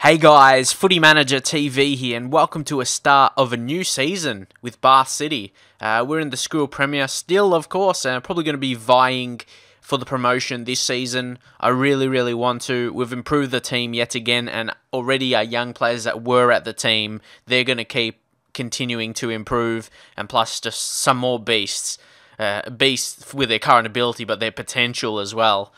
Hey guys, Footy Manager TV here, and welcome to a start of a new season with Bath City. We're in the School Premier still, of course, and probably going to be vying for the promotion this season. I really want to. We've improved the team yet again, and already our young players that were at the team, they're going to keep continuing to improve, and plus just some more beasts. Beasts with their current ability, but their potential as well.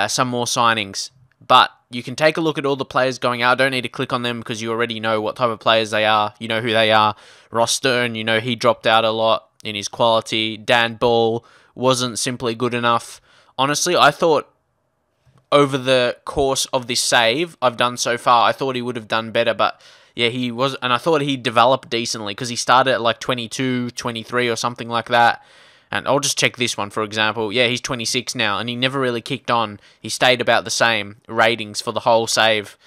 Some more signings. But you can take a look at all the players going out. Don't need to click on them because you already know what type of players they are. You know who they are. Ross Stern, you know he dropped out a lot in his quality. Dan Ball wasn't simply good enough. Honestly, I thought over the course of this save I've done so far, I thought he would have done better. But yeah, he was, and I thought he developed decently because he started at like 22, 23 or something like that. And I'll just check this one, for example. Yeah, he's 26 now, and he never really kicked on. He stayed about the same ratings for the whole save.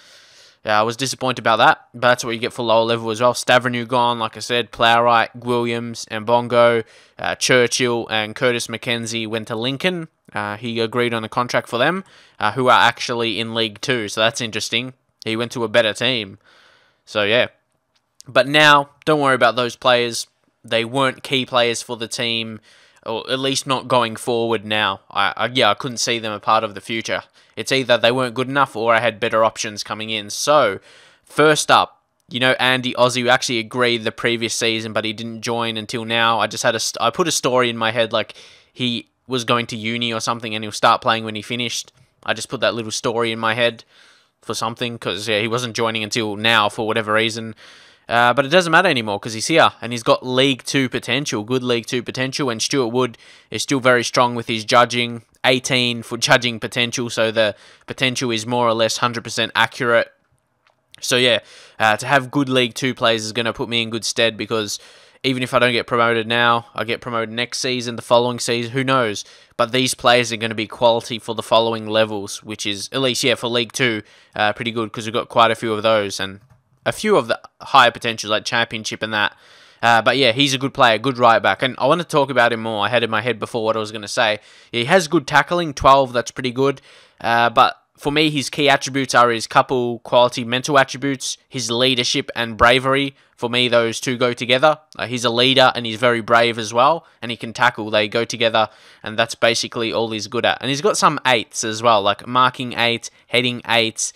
Yeah, I was disappointed about that, but that's what you get for lower level as well. Stavranu gone, like I said. Plowright, Williams, and Bongo, Churchill, and Curtis McKenzie went to Lincoln. He agreed on a contract for them, who are actually in League 2, so that's interesting. He went to a better team. So, yeah. But now, don't worry about those players. They weren't key players for the team, or at least not going forward now. I couldn't see them a part of the future. It's either they weren't good enough or I had better options coming in. So, first up, you know Andy Ozzie, who actually agreed the previous season, but he didn't join until now. I put a story in my head like he was going to uni or something and he'll start playing when he finished. I just put that little story in my head for something because yeah, he wasn't joining until now for whatever reason. But it doesn't matter anymore because he's here and he's got League 2 potential, good League 2 potential, and Stuart Wood is still very strong with his judging, 18 for judging potential, so the potential is more or less 100% accurate. So yeah, to have good League 2 players is going to put me in good stead because even if I don't get promoted now, I get promoted next season, the following season, who knows? But these players are going to be quality for the following levels, which is, at least, yeah, for League 2, pretty good because we've got quite a few of those, and a few of the higher potentials like Championship and that. But yeah, he's a good player, good right back. And I want to talk about him more. I had in my head before what I was going to say. He has good tackling, 12, that's pretty good. But for me, his key attributes are his couple quality mental attributes, his leadership and bravery. For me, those two go together. He's a leader and he's very brave as well. And he can tackle. They go together. And that's basically all he's good at. And he's got some 8s as well, like marking 8, heading 8,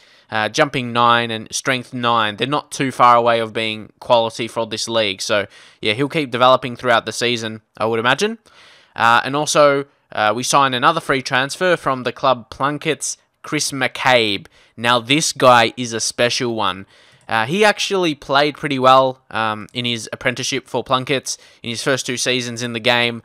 jumping 9 and strength 9. They're not too far away of being quality for this league. So, yeah, he'll keep developing throughout the season, I would imagine. And also, we signed another free transfer from the club Plunkett's, Chris McCabe. Now, this guy is a special one. He actually played pretty well in his apprenticeship for Plunkett's in his first 2 seasons in the game.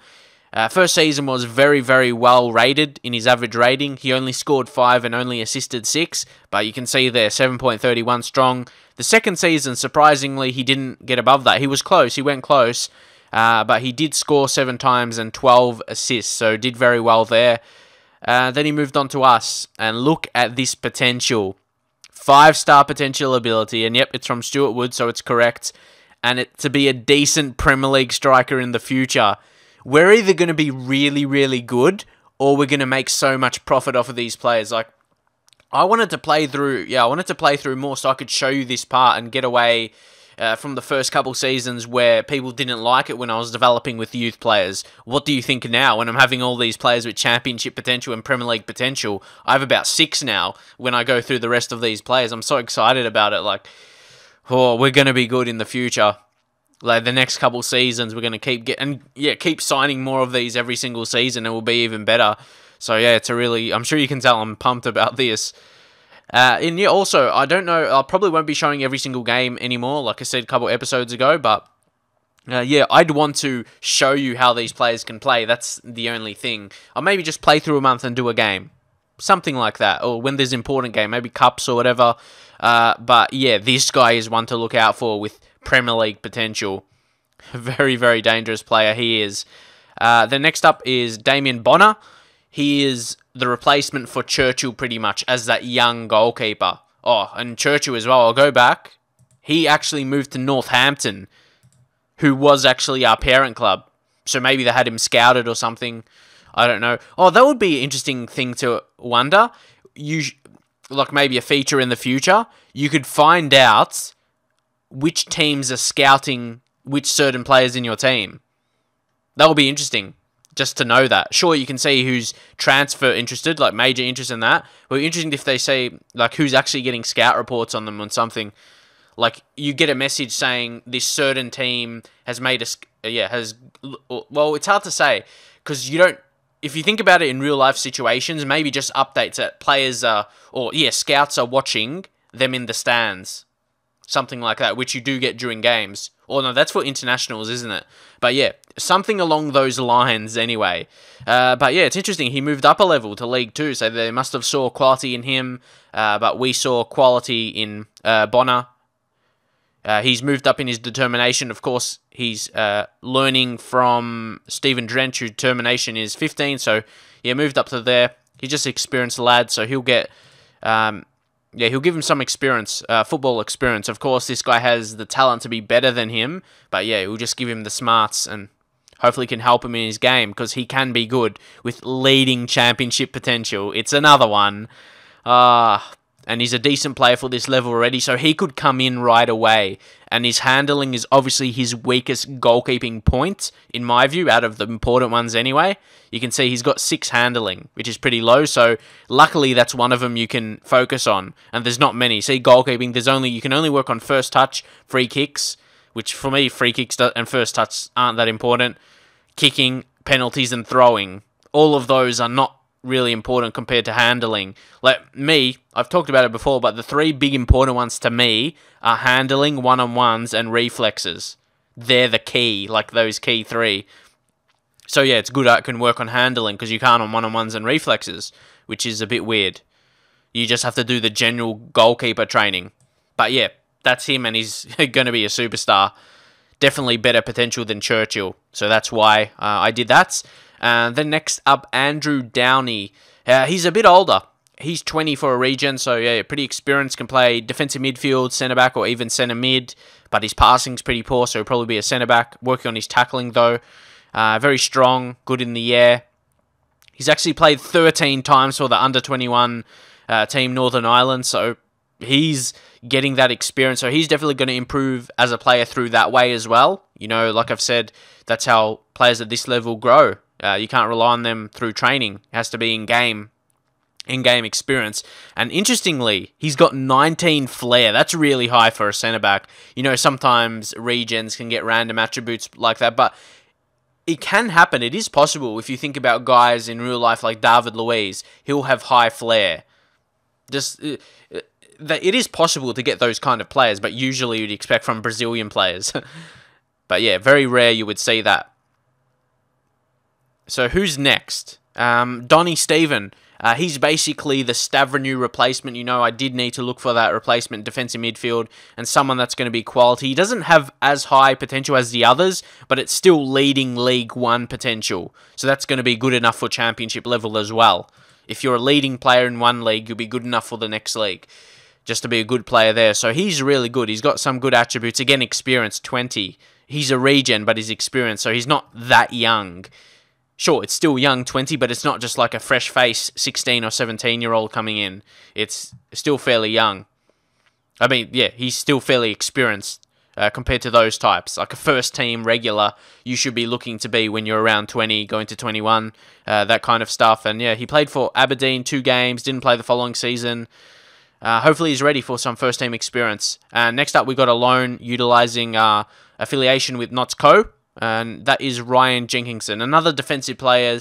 First season was very well rated in his average rating. He only scored 5 and only assisted 6, but you can see there, 7.31 strong. The second season, surprisingly, he didn't get above that. He was close, he went close, but he did score 7 times and 12 assists, so did very well there. Then he moved on to us, and look at this potential. 5-star potential ability, and yep, it's from Stuart Wood, so it's correct. And to be a decent Premier League striker in the future. We're either going to be really good, or we're going to make so much profit off of these players. Like, I wanted to play through more so I could show you this part and get away from the first couple seasons where people didn't like it when I was developing with youth players. What do you think now when I'm having all these players with Championship potential and Premier League potential? I have about 6 now when I go through the rest of these players. I'm so excited about it. Like, oh, we're going to be good in the future. Like the next couple seasons, we're going to keep signing more of these every single season, and we'll be even better. So yeah, I'm sure you can tell I'm pumped about this. And yeah, also, I don't know, I probably won't be showing every single game anymore, like I said a couple episodes ago, but yeah, I'd want to show you how these players can play. That's the only thing. I'll maybe just play through a month and do a game. Something like that. Or when there's important game, maybe cups or whatever. But yeah, this guy is one to look out for with Premier League potential. Very dangerous player he is. The next up is Damien Bonner. He is the replacement for Churchill pretty much as that young goalkeeper. Oh, and Churchill as well. I'll go back. He actually moved to Northampton, who was actually our parent club. So maybe they had him scouted or something. I don't know. Oh, that would be an interesting thing to wonder. like maybe a feature in the future, you could find out which teams are scouting which certain players in your team. That will be interesting, just to know that. Sure, you can see who's transfer interested, like major interest in that. But it'll be interesting if they say, like, who's actually getting scout reports on them on something. Like, you get a message saying this certain team has made well, it's hard to say, because you don't, if you think about it in real life situations, maybe just updates that players scouts are watching them in the stands. Something like that, which you do get during games. Or no, that's for internationals, isn't it? But yeah, something along those lines anyway. But yeah, it's interesting. He moved up a level to League 2, so they must have saw quality in him. But we saw quality in Bonner. He's moved up in his determination. Of course, he's learning from Stephen Drench, whose determination is 15. So yeah, moved up to there. He's just an experienced lad, so he'll get... he'll give him some experience, football experience. Of course, this guy has the talent to be better than him, but yeah, we'll just give him the smarts and hopefully can help him in his game, because he can be good with leading championship potential. It's another one. And he's a decent player for this level already, so he could come in right away. And his handling is obviously his weakest goalkeeping point, in my view, out of the important ones anyway. You can see he's got 6 handling, which is pretty low, so luckily that's one of them you can focus on. And there's not many. See, goalkeeping, you can only work on first touch, free kicks, which for me, free kicks and first touch aren't that important. Kicking, penalties, and throwing. All of those are not really important compared to handling. Like me, I've talked about it before, but the 3 big important ones to me are handling, one-on-ones, and reflexes. They're the key, like those key 3. So yeah, it's good I can work on handling, because you can't on one-on-ones and reflexes, which is a bit weird. You just have to do the general goalkeeper training. But yeah, that's him, and he's going to be a superstar. Definitely better potential than Churchill. So that's why I did that. Then next up, Andrew Downey. He's a bit older. He's 20 for a region, so yeah, pretty experienced. Can play defensive midfield, centre-back, or even centre-mid. But his passing's pretty poor, so he'll probably be a centre-back. Working on his tackling, though. Very strong, good in the air. He's actually played 13 times for the under-21 team Northern Ireland, so he's getting that experience. So he's definitely going to improve as a player through that way as well. You know, like I've said, that's how players at this level grow. You can't rely on them through training. It has to be in-game experience. And interestingly, he's got 19 flair. That's really high for a centre-back. You know, sometimes regens can get random attributes like that, but it can happen. It is possible. If you think about guys in real life like David Luiz, he'll have high flair. It is possible to get those kind of players, but usually you'd expect from Brazilian players. But yeah, very rare you would see that. So who's next? Donny Stephen. He's basically the Stavrenou replacement. You know, I did need to look for that replacement defensive midfield and someone that's going to be quality. He doesn't have as high potential as the others, but it's still leading League 1 potential. So that's going to be good enough for championship level as well. If you're a leading player in one league, you'll be good enough for the next league, just to be a good player there. So he's really good. He's got some good attributes. Again, experience, 20. He's a regen, but he's experienced, so he's not that young. Sure, it's still young, 20, but it's not just like a fresh face 16 or 17-year-old coming in. It's still fairly young. I mean, yeah, he's still fairly experienced compared to those types. Like a first-team regular, you should be looking to be when you're around 20, going to 21, that kind of stuff. And yeah, he played for Aberdeen 2 games, didn't play the following season. Hopefully he's ready for some first-team experience. Next up, we got a loan utilising affiliation with Notts Co. And that is Ryan Jenkinson, another defensive player.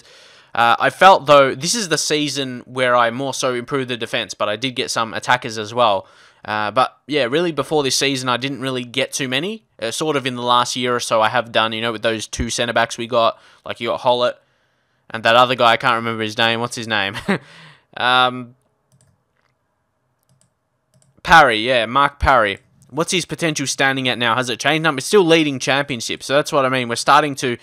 I felt, though, this is the season where I more so improved the defense, but I did get some attackers as well. But yeah, really before this season, I didn't really get too many. Sort of in the last year or so, I have done, you know, with those 2 centre-backs we got. Like, you got Hollett and that other guy, I can't remember his name. What's his name? Parry, yeah, Mark Parry. What's his potential standing at now? Has it changed? It's still leading championships, so that's what I mean. We're starting to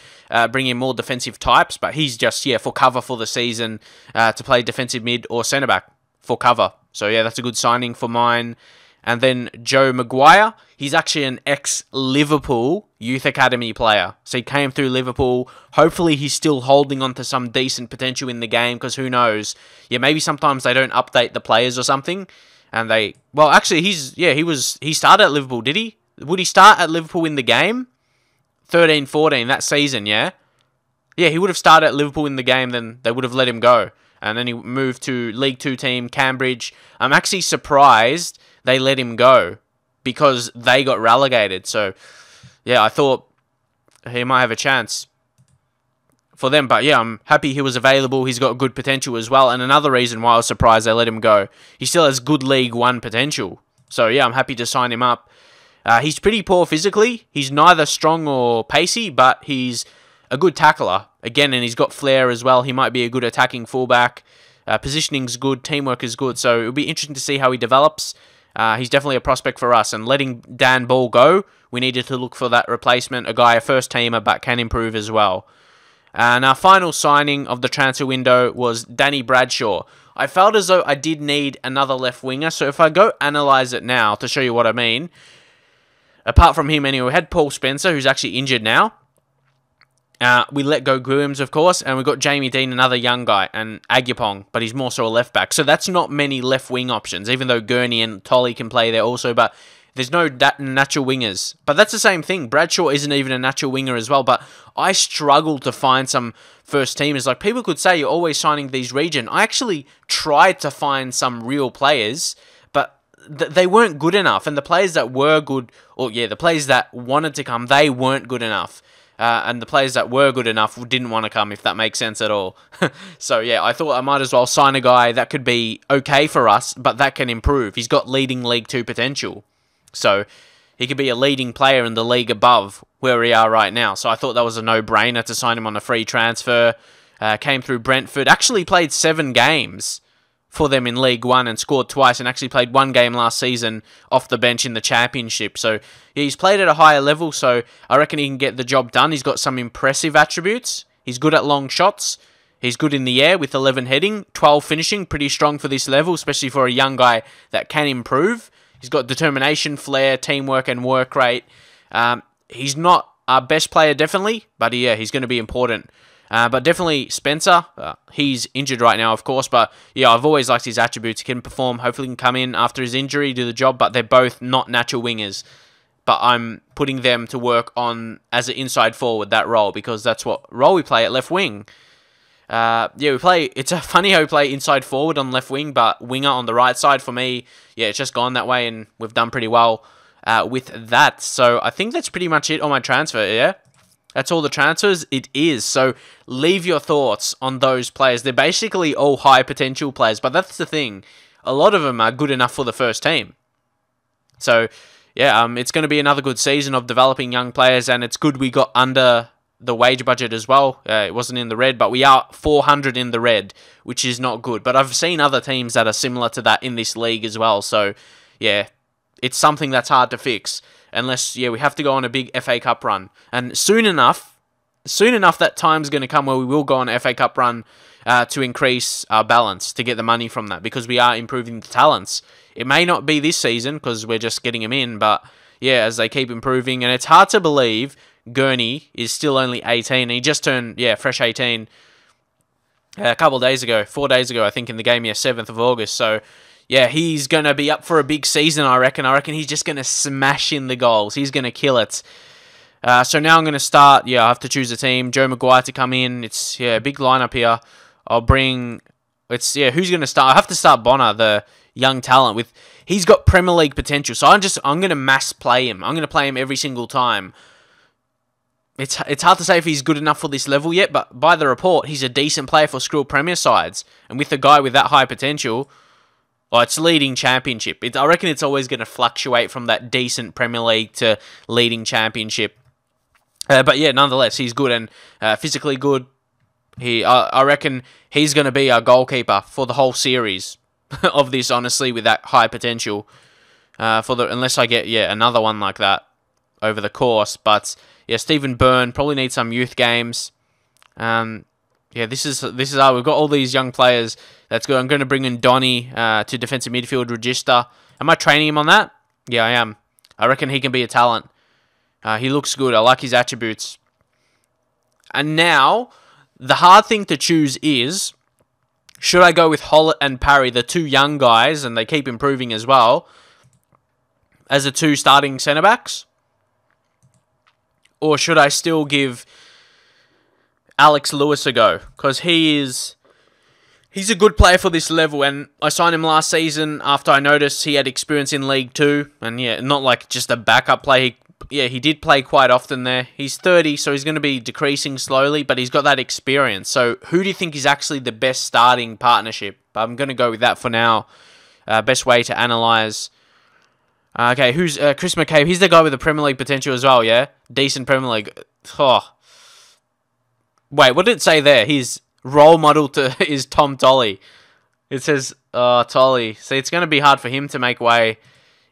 bring in more defensive types, but he's just, yeah, for cover for the season to play defensive mid or centre-back for cover. So, yeah, that's a good signing for mine. And then Joe Maguire, he's actually an ex-Liverpool youth academy player. So he came through Liverpool. Hopefully he's still holding on to some decent potential in the game, because who knows? Yeah, maybe sometimes they don't update the players or something. And they... Well, actually, he started at Liverpool, did he? Would he start at Liverpool in the game? 13-14, that season, yeah? Yeah, he would have started at Liverpool in the game, then they would have let him go. And then he moved to League 2 team, Cambridge. I'm actually surprised they let him go, because they got relegated. So, yeah, I thought he might have a chance for them. But, yeah, I'm happy he was available. He's got good potential as well. And another reason why I was surprised they let him go, he still has good League 1 potential. So, yeah, I'm happy to sign him up. He's pretty poor physically. He's neither strong or pacey, but he's a good tackler. Again, and he's got flair as well. He might be a good attacking fullback. Positioning's good. Teamwork is good. So it'll be interesting to see how he develops. He's definitely a prospect for us. And letting Dan Ball go, we needed to look for that replacement. A guy, a first-teamer, but can improve as well. And our final signing of the transfer window was Danny Bradshaw. I felt as though I did need another left winger. So if I go analyse it now to show you what I mean, apart from him anyway, we had Paul Spencer, who's actually injured now. We let go Grooms, of course, and we got Jamie Dean, another young guy, and Agupong, but he's more so a left back. So that's not many left wing options, even though Gurney and Tolley can play there also, but there's no natural wingers. But that's the same thing. Bradshaw isn't even a natural winger as well, but I struggle to find some first teamers. Like, people could say you're always signing these region. I actually tried to find some real players, but they weren't good enough, and the players that were good, or yeah, the players that wanted to come, they weren't good enough. And the players that were good enough didn't want to come, if that makes sense at all. So, yeah, I thought I might as well sign a guy that could be okay for us, but that can improve. He's got leading League 2 potential. So, he could be a leading player in the league above where we are right now. So, I thought that was a no-brainer to sign him on a free transfer. Came through Brentford. Actually played 7 games for them in League 1 and scored twice, and actually played 1 game last season off the bench in the Championship. So yeah, he's played at a higher level, so I reckon he can get the job done. He's got some impressive attributes. He's good at long shots. He's good in the air with 11 heading, 12 finishing, pretty strong for this level, especially for a young guy that can improve. He's got determination, flair, teamwork, and work rate. He's not our best player, definitely, but yeah, he's going to be important. But definitely Spencer, he's injured right now, of course, but yeah, I've always liked his attributes. He can perform, hopefully he can come in after his injury, do the job, but they're both not natural wingers. But I'm putting them to work on as an inside forward, that role, because that's what role we play at left wing. Yeah, it's funny how we play inside forward on left wing, but winger on the right side. For me, yeah, it's just gone that way, and we've done pretty well with that. So I think that's pretty much it on my transfer, yeah? That's all the transfers? It is. So leave your thoughts on those players. They're basically all high potential players, but that's the thing. A lot of them are good enough for the first team. So, yeah, it's going to be another good season of developing young players, and it's good we got under the wage budget as well. It wasn't in the red, but we are 400 in the red, which is not good. But I've seen other teams that are similar to that in this league as well. So, yeah, it's something that's hard to fix. Unless, yeah, we have to go on a big FA Cup run. And soon enough that time's going to come where we will go on an FA Cup run to increase our balance, to get the money from that, because we are improving the talents. It may not be this season, because we're just getting them in, but yeah, as they keep improving. And it's hard to believe Gurney is still only 18. He just turned, yeah, fresh 18 a couple of days ago, 4 days ago, I think, in the game, yeah, 7th of August. So, yeah, he's going to be up for a big season, I reckon. I reckon he's just going to smash in the goals. He's going to kill it. So now I'm going to start. Yeah, I have to choose a team. Joe Maguire to come in. It's, yeah, a big lineup here. I'll bring... It's, yeah, who's going to start? I have to start Bonner, the young talent. With He's got Premier League potential. So I'm going to mass play him. I'm going to play him every single time. It's hard to say if he's good enough for this level yet, but by the report, he's a decent player for Skrill Premier sides. And with a guy with that high potential... Oh, it's leading Championship. I reckon it's always going to fluctuate from that decent Premier League to leading Championship. But yeah, nonetheless, he's good and physically good. I reckon he's going to be our goalkeeper for the whole series of this, honestly, with that high potential. Unless I get, yeah, another one like that over the course. But yeah, Stephen Byrne probably needs some youth games. Yeah, this is how we've got all these young players. That's good. I'm going to bring in Donny to defensive midfield register. Am I training him on that? Yeah, I am. I reckon he can be a talent. He looks good. I like his attributes. And now, the hard thing to choose is, should I go with Hollett and Parry, the two young guys, and they keep improving as well, as the two starting centre-backs? Or should I still give Alex Lewis a go? Because he's a good player for this level, and I signed him last season after I noticed he had experience in League 2, and yeah, not like just a backup player. He did play quite often there. He's 30, so he's going to be decreasing slowly, but he's got that experience. So who do you think is actually the best starting partnership? I'm going to go with that for now. Best way to analyse. Okay, who's Chris McCabe? He's the guy with the Premier League potential as well, yeah? Decent Premier League. Oh. Wait, what did it say there? His role model is Tom Tolley. It says, Tolley. See, it's going to be hard for him to make way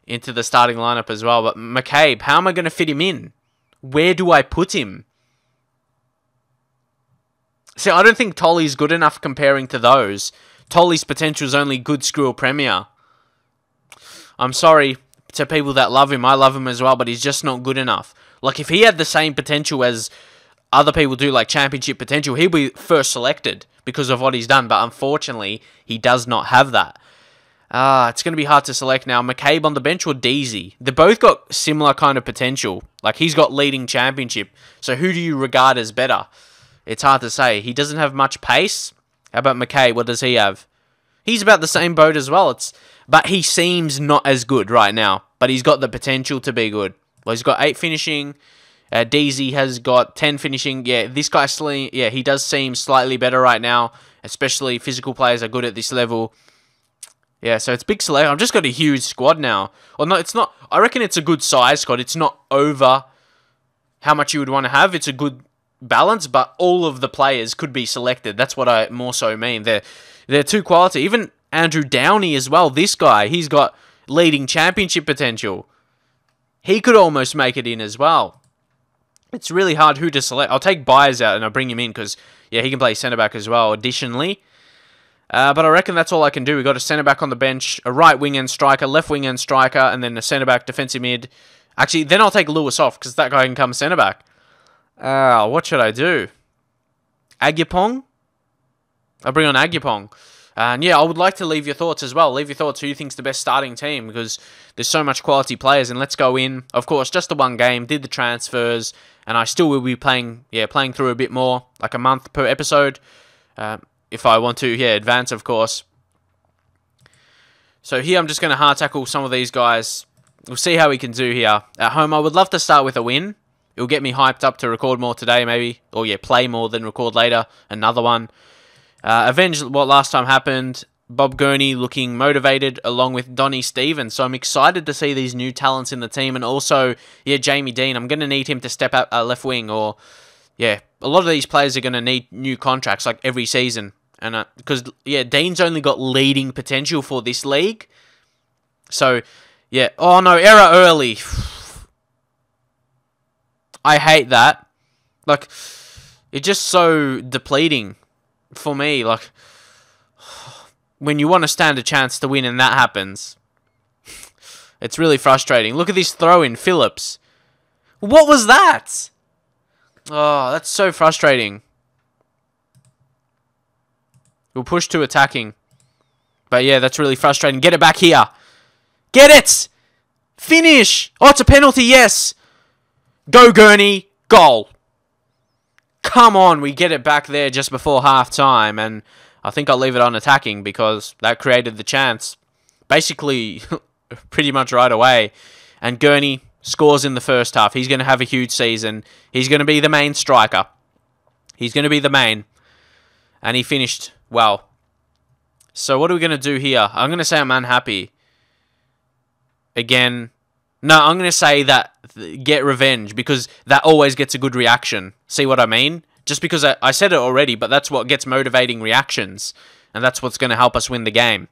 into the starting lineup as well. But McCabe, how am I going to fit him in? Where do I put him? See, I don't think Tolley's good enough comparing to those. Tolley's potential is only good Skrill Premier. I'm sorry to people that love him. I love him as well, but he's just not good enough. Like, if he had the same potential as other people do, like championship potential, he'll be first selected because of what he's done. But unfortunately, he does not have that. It's going to be hard to select now. McCabe on the bench or Deasy? They both got similar kind of potential. Like, he's got leading championship. So who do you regard as better? It's hard to say. He doesn't have much pace. How about McCabe? What does he have? He's about the same boat as well. But he seems not as good right now. But he's got the potential to be good. Well, he's got 8 finishing. Deasy has got 10 finishing. Yeah, this guy, he does seem slightly better right now. Especially physical players are good at this level. Yeah, so it's big select. I've just got a huge squad now. Well, no, it's not. I reckon it's a good size squad. It's not over how much you would want to have. It's a good balance, but all of the players could be selected. That's what I more so mean. They're too quality. Even Andrew Downey as well. This guy, he's got leading championship potential. He could almost make it in as well. It's really hard who to select. I'll take Byers out and I'll bring him in because, yeah, he can play centre-back as well, additionally. But I reckon that's all I can do. We've got a centre-back on the bench, a right wing and striker, left wing and striker, and then a centre-back, defensive mid. Actually, then I'll take Lewis off, because that guy can come centre-back. What should I do? Agupong? I'll bring on Agupong. And yeah, I would like to leave your thoughts as well. Leave your thoughts who you think's the best starting team, because there's so much quality players. And let's go in. Of course, just the one game, did the transfers, and I still will be playing through a bit more, like a month per episode. If I want to, advance, of course. So here I'm just going to hard tackle some of these guys. We'll see how we can do here. At home, I would love to start with a win. It'll get me hyped up to record more today, maybe. Or play more than record later. Another one. Avenge what last time happened. Bob Gurney looking motivated along with Donny Stevens. So I'm excited to see these new talents in the team. And also, Jamie Dean. I'm going to need him to step up left wing. Or, a lot of these players are going to need new contracts like every season. And because, Dean's only got leading potential for this league. So, oh no, error early. I hate that. Like, it's just so depleting for me. Like, when you want to stand a chance to win and that happens, it's really frustrating. Look at this throw-in, Phillips. What was that? Oh, that's so frustrating. We'll push to attacking. But that's really frustrating. Get it back here. Get it! Finish! Oh, it's a penalty, yes! Go, Gurney. Goal. Come on, we get it back there just before half-time. And I think I'll leave it on attacking because that created the chance. Basically, pretty much right away. And Gurney scores in the first half. He's going to have a huge season. He's going to be the main striker. He's going to be the main. And he finished well. So what are we going to do here? I'm going to say I'm unhappy. Again. No, I'm going to say that get revenge because that always gets a good reaction. See what I mean? Just because I said it already, but that's what gets motivating reactions. And that's what's going to help us win the game.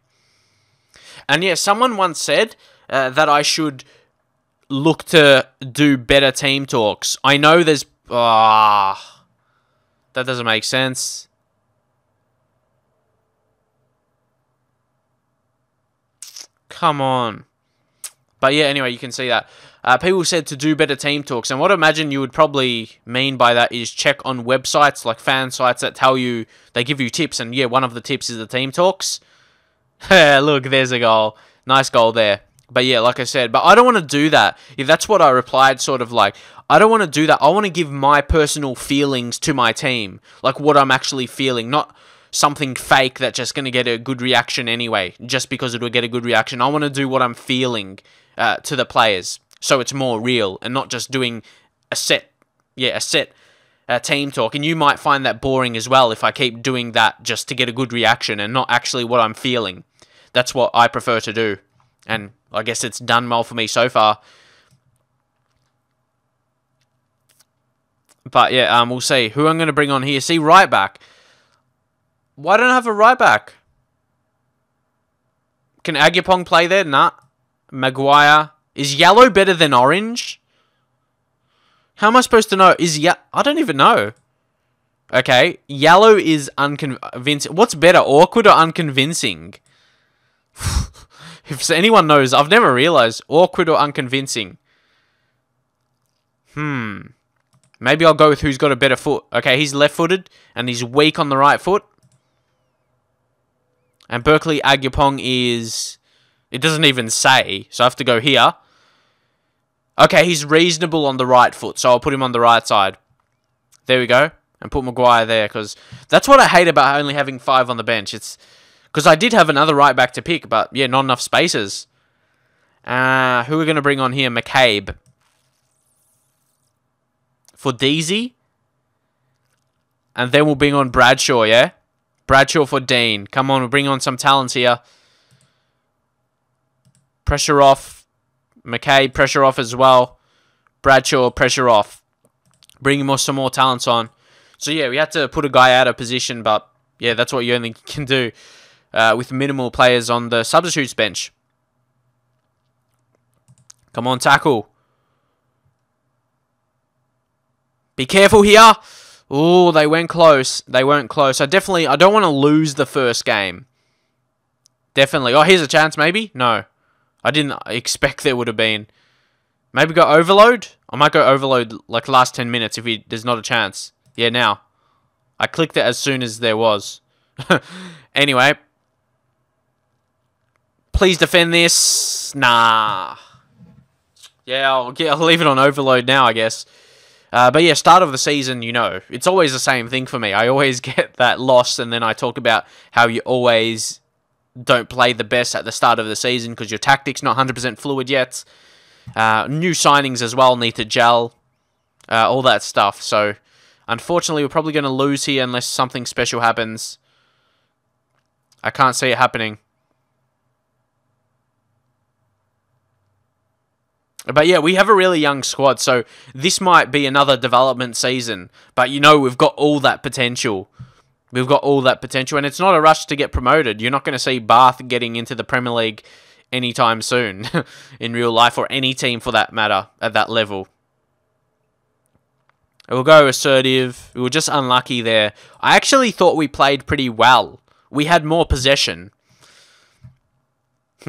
And someone once said that I should look to do better team talks. I know there's... that doesn't make sense. Come on. But yeah, anyway, you can see that. People said to do better team talks, and what I imagine you would probably mean by that is check on websites, like fan sites that tell you, they give you tips, and yeah, one of the tips is the team talks. Look, there's a goal. Nice goal there. But yeah, like I said, but I don't want to do that. Yeah, that's what I replied, sort of like, I don't want to do that. I want to give my personal feelings to my team, like what I'm actually feeling, not something fake that's just going to get a good reaction anyway, just because it will get a good reaction. I want to do what I'm feeling to the players, so it's more real and not just doing a set team talk. And you might find that boring as well if I keep doing that just to get a good reaction and not actually what I'm feeling. That's what I prefer to do, and I guess it's done well for me so far. But yeah, we'll see who I'm going to bring on here. See, right back. Why don't I have a right back? Can Agapong play there? Nah. Maguire. Is yellow better than orange? How am I supposed to know? I don't even know. Okay. Yellow is unconvincing. What's better, awkward or unconvincing? If anyone knows, I've never realized. Awkward or unconvincing? Maybe I'll go with who's got a better foot. Okay, he's left-footed, and he's weak on the right foot. And Berkeley Agapong is... It doesn't even say, so I have to go here. Okay, he's reasonable on the right foot, so I'll put him on the right side. There we go. And put Maguire there, because that's what I hate about only having 5 on the bench. It's because I did have another right back to pick, but yeah, not enough spaces. Who are we going to bring on here? McCabe. For Deasy. And then we'll bring on Bradshaw, yeah? Bradshaw for Dean. Come on, we'll bring on some talents here. Pressure off. McCabe, pressure off as well. Bradshaw, pressure off. Bring some more talents on. So yeah, we had to put a guy out of position, but yeah, that's what you only can do with minimal players on the substitutes bench. Come on, tackle. Be careful here. Oh, they went close. They weren't close. I don't want to lose the first game. Definitely. Oh, here's a chance, maybe? No. I didn't expect there would have been. Maybe go overload? I might go overload like last 10 minutes if there's not a chance. Yeah, now. I clicked it as soon as there was. Anyway. Please defend this. Nah. Yeah, I'll leave it on overload now, I guess. But yeah, start of the season, you know, it's always the same thing for me. I always get that loss, and then I talk about how you always don't play the best at the start of the season because your tactic's not 100% fluid yet. New signings as well need to gel. All that stuff. So, unfortunately, we're probably going to lose here unless something special happens. I can't see it happening. But yeah, we have a really young squad, so this might be another development season. But you know, we've got all that potential. We've got all that potential, and it's not a rush to get promoted. You're not going to see Bath getting into the Premier League anytime soon in real life, or any team for that matter at that level. We'll go assertive. We were just unlucky there. I actually thought we played pretty well. We had more possession.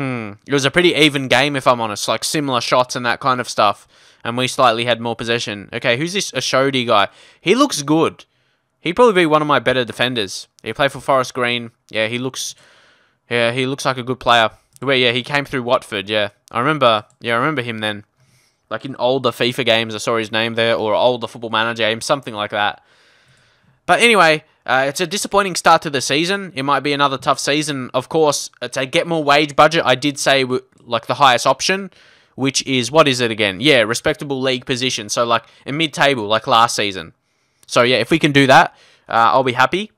It was a pretty even game, if I'm honest. Like, similar shots and that kind of stuff. And we slightly had more possession. Okay, who's this Ashodi guy? He looks good. He'd probably be one of my better defenders. He played for Forest Green. Yeah, he looks like a good player. Wait, yeah, he came through Watford, yeah. I remember him then. Like, in older FIFA games, I saw his name there. Or older Football Manager games, something like that. But anyway, it's a disappointing start to the season. It might be another tough season. Of course, to get more wage budget, I did say like the highest option, which is, what is it again? Yeah, respectable league position. So like a mid-table, like last season. So yeah, if we can do that, I'll be happy.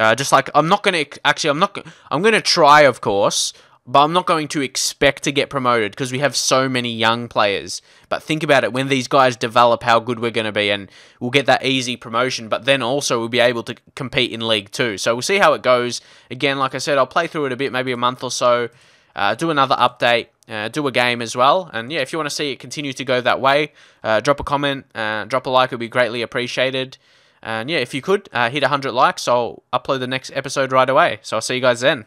Just like, I'm going to try, of course, but I'm not going to expect to get promoted because we have so many young players. But think about it, when these guys develop, how good we're going to be, and we'll get that easy promotion, but then also we'll be able to compete in League 2. So we'll see how it goes. Again, like I said, I'll play through it a bit, maybe a month or so, do another update, do a game as well. And yeah, if you want to see it continue to go that way, drop a comment, drop a like, it would be greatly appreciated. And yeah, if you could, hit 100 likes, I'll upload the next episode right away. So I'll see you guys then.